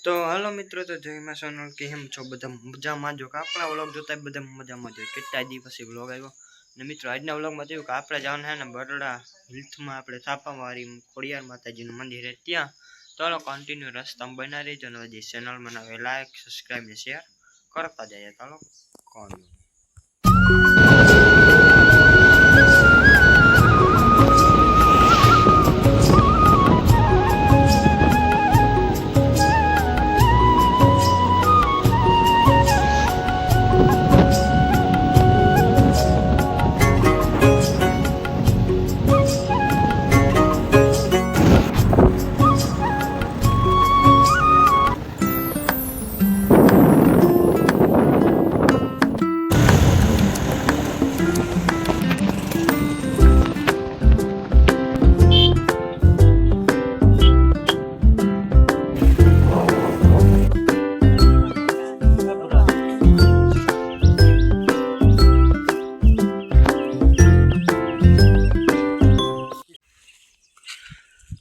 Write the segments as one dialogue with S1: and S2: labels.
S1: તો હાલો મિત્રો, તો જયમાં સોનલ કેમ છો? બધા મજામાં જો કે આપણા વ્લોગ જોતા બધા મજામાં જો કેટલા દી પછી વ્લોગ આવ્યો. ને મિત્રો આજના વ્લોગમાં થયું કે આપણે જવાનું છે ને બરોડા હિલ્થમાં આપણે છાપાવાળી ખોડિયાર માતાજીનું મંદિર છે ત્યાં. તો હાલો કન્ટિન્યુ રસ્તામાં બના રહીજો ને હજી ચેનલમાં નવે લાઈક સબસ્ક્રાઈબ ને શેર કરતા જઈએ. ચાલો કોણ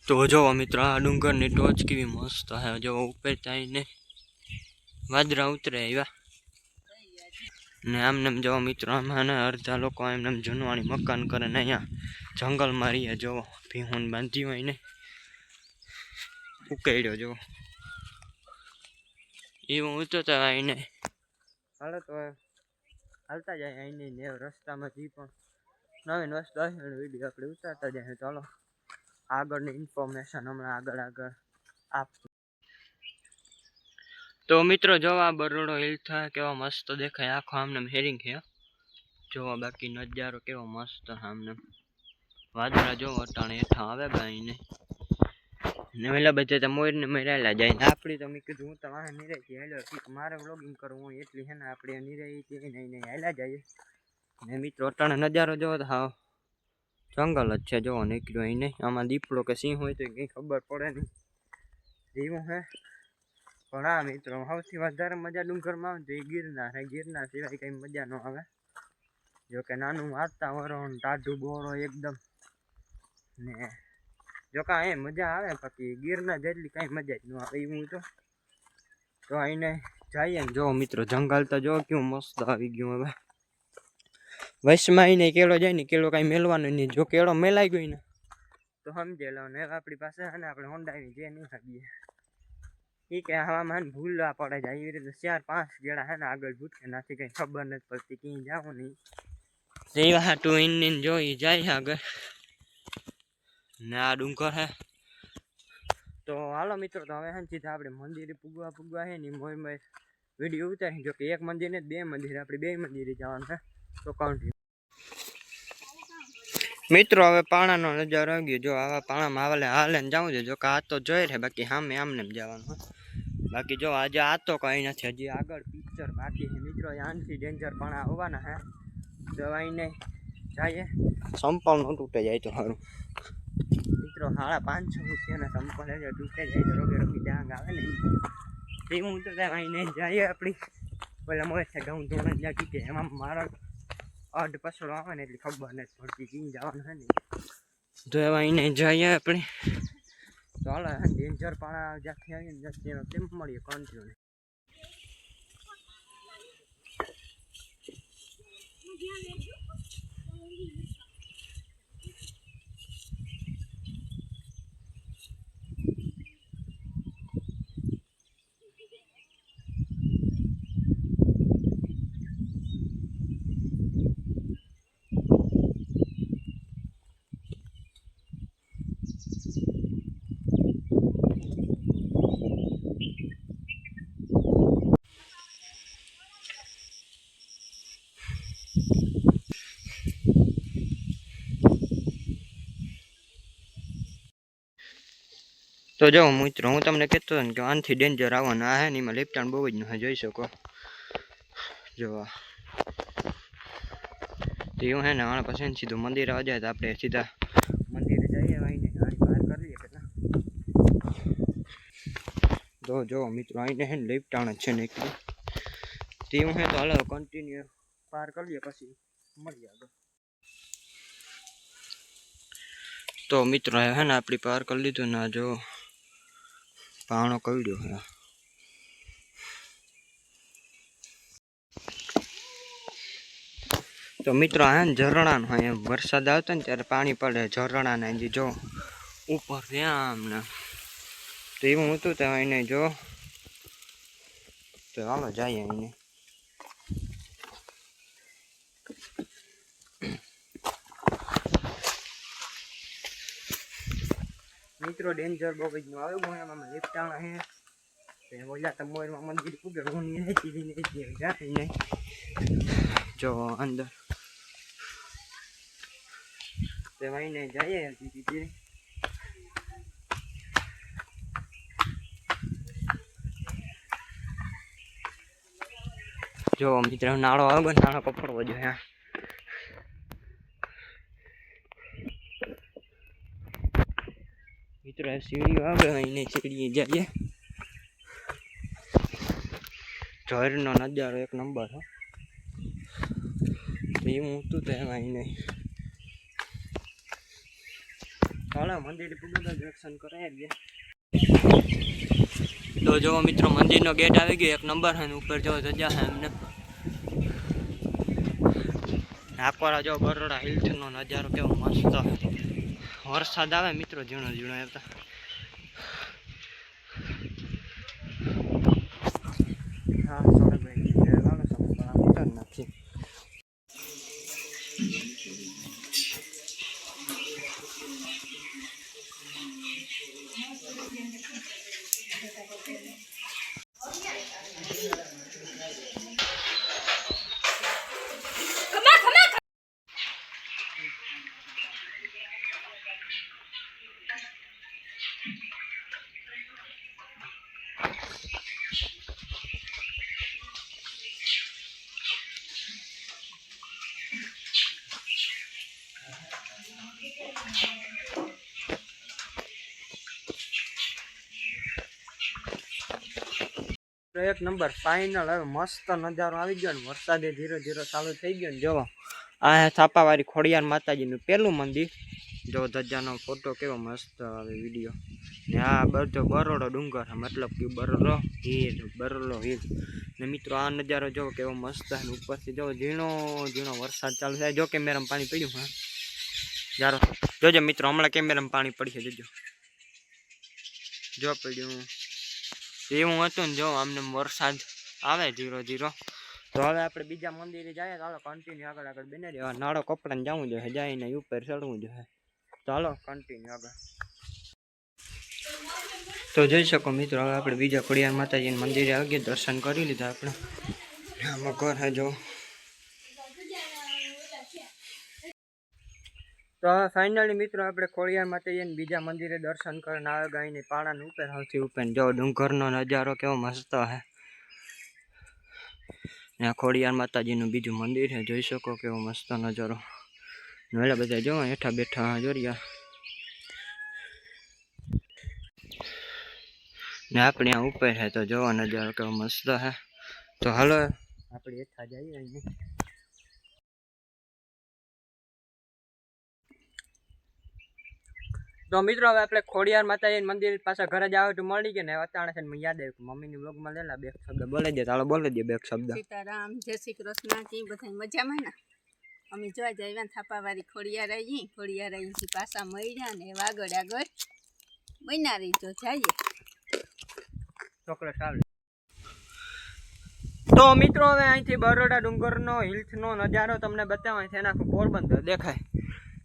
S1: તો જો મિત્રો આ ડુંગરની ટોચ કેવી મસ્ત હે. જો ઉપર થઈને વાદળા ઉતરે આવ્યા ને આમને જો મિત્રો આમાં ને અડધા લોકો એમને જૂનવાણી મકાન કરે ને અહીંયા જંગલમાં રહીએ. જો ભીહુન બાંધી હોય ને ઉકેડ્યો જો એવું ઉતરતા આવીને હાલો તો હાલતા જાય આવીને ને રસ્તામાં જે પણ નવીન વસ્તુ હશે વિડીયો આપણે ઉતારતા જાય. ચાલો આગળની ઇન્ફોર્મેશન હમણાં આગળ આપ. તો મિત્રો જો આ બરોડો હિલ્થ કેવા મસ્ત દેખાય, આખો આમને હેરિંગ છે. જોવા બાકી નજારો કેવો મસ્ત આમને વાદળા જો અટાણે હેઠા આવે બાઈને ને ઓલા બધે તો મોર ને મરેલા જાય ને આપણી તો મેં કીધું હું તો વાહે નિરાઈ હેલો મારે વ્લોગિંગ કરવું હોય એટલી છે ને આપણે નિરાઈ નહીં હાલ્યા જઈએ. ને મિત્રો અટાણે નજારો જોવો તો હા જંગલ જ છે. જોવો નીકળ્યો અહીં નહીં, આમાં દીપડો કે સિંહ હોય તો કંઈ ખબર પડે નહીં એવું હે. પણ હા મિત્રો સૌથી વધારે મજા ડુંગરમાં આવે તો એ ગિરનાર સિવાય કંઈ મજા ન આવે. જોકે નાનું વાતાવરણ ટાઢું બોરો એકદમ ને જોકે એ મજા આવે બાકી ગિરનાર જેટલી કાંઈ મજા જ ન આવે એવું તો અહીંને જઈએ ને. જો મિત્રો જંગલ તો જો કેવું મસ્ત આવી ગયું. હવે વૈશમાં આવીને કેળો જાય ને કેળો કાંઈ મેળવાનો નહીં. જો કેળો મેલાઈ ગયો ને તો સમજે લો ને આપણી પાસે છે ને આપણે હોંડાવી જે નહીં શકીએ એ કે હવામાન ભૂલવા પડે જાય એવી રીતે 4-5 ગેડા છે ને આગળ ભૂટકે નાથી કંઈ ખબર નથી પડતી ક્યાંય જાવું નહીં. જેવા હાટું ઇન્ડિયન જોઈ જાય આગળ ને આ ડુંગર હે. તો હાલો મિત્રો તો હવે સીધા આપણે મંદિરે પૂગવા છે ને મોર વિડીયો ઉતારી. જો કે એક મંદિર ને 2 મંદિર આપણે 2 મંદિરે જવાનું છે. તો કાઉન્ટી મિત્રો હવે પાણાનો નજારો આવી ગયો. જો આવા પાણામાં હાલે ને જવું છે. જો કે આ તો જોઈ રહે બાકી સામે આમને જવાનું હોય. બાકી જો આજે આ તો કંઈ નથી, હજી આગળ પિક્ચર બાકી છે મિત્રો. આનથી ડેન્જર પાણા આવવાના હે. દવાઈને જઈએ સંપલ ન તૂટે જાય તો સારું મિત્રો. 550 રૂપિયાના સંપલ તૂટે જાય તો રોગે ડાંગ આવે ને એ હું તો દવાઈને જઈએ આપણી પેલા મોર છે ઘઉં ધોરણ જાતી કે એમાં મારા અડ પસડો આવે ને એટલી ખબર નથી પડતી ક્યાં જવાનું છે ને. તો દવાઈને જઈએ આપણે. તો હાલો ડેન્જર પાણા જ્યાંથી આવીએ ને જ્યાંથી કેમ મળીએ કન્ટિન્યુ. તો જો મિત્રો હું તમને કહેતો હતો કે આનથી ડેન્જર આવવાના આ હે ને એમાં લેફ્ટ હેન્ડ બહુ જ ન જોઈ શકો. જો તો એવું હે ને આના પછી સીધું મંદિર આવી જાય તો આપણે સીધા મંદિરે જઈએ આવીને ગાડી બહાર કરી લઈએ પહેલાં. તો જો મિત્રો આવીને હે ને લેફ્ટ હેન્ડ છે ને તે એવું હે તો હાલો કન્ટિન્યુ પાર કરી લઈએ પછી મળીએ આગળ. તો મિત્રો હે ને આપણી પાર કરી લીધું ને જો પાણો કવડ્યો હે તો મિત્રો આ ઝરણાનો હોય એમ વરસાદ આવતો ને ત્યારે પાણી પડે ઝરણાના જે જો ઉપર ત્યાં આમને તો એવું હતું તો એને જો તો હાલો જાય એને મિત્રો ડેન્જર બોગજનું આવ્યું હું એમાં લિફ્ટાણા હે બોલ્યા તો મોરમાં મંદિર પૂગે હું નહીં જો અંદર તે વહીને જઈએ ધીરે જો મિત્ર નાળો આવે નાળો કપડવો જોઈએ હા મિત્રો સીડીઓ આવે એને સીડીએ જઈએ ઝરનો નજારો એક નંબર હો એવું હતું તો એમાં નહીં ચાલો મંદિર પૂરું દર્શન કરાવી તો જો મિત્રો મંદિરનો ગેટ આવી ગયો એક નંબર છે ઉપર જો ધજા છે એમને આકોરા જો બરોડા હિલ્સનો નજારો કેવો મસ્ત વરસાદ આવે મિત્રો ઝીણો ઝીણો આવતા હા સોળભાઈ નાખી એક નંબર ફાઇનલ હવે મસ્ત નજારો આવી ગયો ને વરસાદે ધીરે ધીરે ચાલુ થઈ ગયો ને જોવો આ છાપાવાળી ખોડિયાર માતાજીનું પહેલું મંદિર જો ધજાનો ફોટો કેવો મસ્ત આવે વિડીયો ને આ બધો બરોડો ડુંગર મતલબ કે બરોલો હિલ ને મિત્રો આ નજારો જો કેવો મસ્ત છે ઉપરથી જો ઝીણો ઝીણો વરસાદ ચાલુ થાય જો કેમેરામાં પાણી પડ્યું હા જારો જોજો મિત્રો હમણાં કેમેરામાં પાણી પડશે જોજો જો પડ્યું એવું હતું ને જો આમને વરસાદ આવે ધીરો ધીરો તો હવે આપણે બીજા મંદિરે જઈએ તો હાલો કન્ટિન્યુ આગળ બને રહેવા નાળો કપડાને જવું જોઈએ જઈને ઉપર ચડવું જોઈએ તો હાલો કન્ટિન્યુ આગળ તો જોઈ શકો મિત્રો હવે આપણે બીજા ખોડિયાર માતાજીના મંદિરે આવી ગયા દર્શન કરી લીધા આપણે આમાં ઘર હે જો તો હવે ફાઇનલી મિત્રો આપણે ખોડિયાર માતાજીને બીજા મંદિરે દર્શન કરીને આવે ગાયને પાડાને ઉપર સૌથી ઉપર જો ડુંગરનો નજારો કેવો મસ્ત હે ત્યાં ખોડિયાર માતાજીનું બીજું મંદિર છે જોઈ શકો કેવો મસ્ત નજારો એટલે બધા જો હેઠા બેઠા જોરિયા ને આપણે આ ઉપર છે તો જોવો નજારો કેવો મસ્ત હે તો હાલો આપણે હેઠા જઈએ અહીંયા તો મિત્રો હવે આપણે ખોડિયાર માતાજી મંદિર પાછા ઘરે જ આવે તો મળી ગયા ને અચાનક છે મને યાદ આવ્યું મમ્મીની વ્લોગમાં લેલા બે શબ્દ બોલી દે ચાલો બોલી દે બે શબ્દ
S2: સીતારામ જય શ્રી કૃષ્ણ કી બધા મજામાં ને અમે જોવા જાય થાપાવાળી ખોડિયાર અહીંથી પાછા મળ્યા ને આગળ બન્યા રહી તો જઈએ
S1: ચોકલેટ આવે તો મિત્રો હવે અહીંથી બરોડા ડુંગરનો હિલ્સનો નજારો તમને બતાવાય છે એના પોરબંદર દેખાય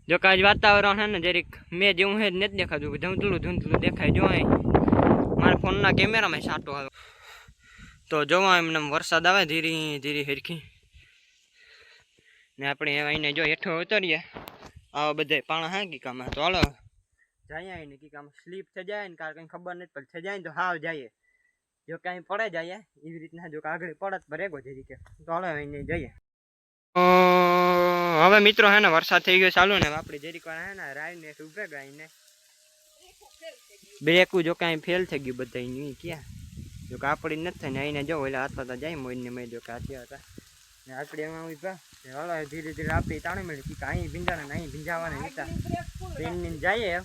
S1: જો કાંઈ વાતાવરણ હે ને જરીક મેં જેવું હે જ નથી દેખાતું ધૂંધળું દેખાય જો અહીં મારા ફોનના કેમેરામાં સાટો આવે તો જોવા એમને વરસાદ આવે ધીરે ધીરે હેરખી ને આપણે અહીંને જો હેઠો ઉતરીએ આવા બધા પાણા હા કી કામ તો હાલો જાય ને કી કામ સ્લીપ થઈ જાય ને કારણ કંઈ ખબર નથી પડે થઈ જાય ને તો હાવ જઈએ જો કાંઈ પડે જાય એવી રીતના જો આગળ પડત ભરેગો જરી કે તો હાલો અહીંને જઈએ હવે મિત્રો હે ને વરસાદ થઈ ગયો ચાલુ ને આપણે જરીક વાર હે ને રાઈને ઉભે ગાઈને બ્રેકું જો કાંઈ ફેલ થઈ ગયું બધા નહીં ક્યાં જો કે આપણી નથી થાય ને અહીંને જો એટલે હાથમાં તો જાય મોઈને મેં જો કે હાથ્યા હતા ને આપણે એમાં ઉભા હલો ધીરે ધીરે આપી તાણે મળી કે અહીં ભીંજાને અહીં ભીંજાવાને નતા જઈએ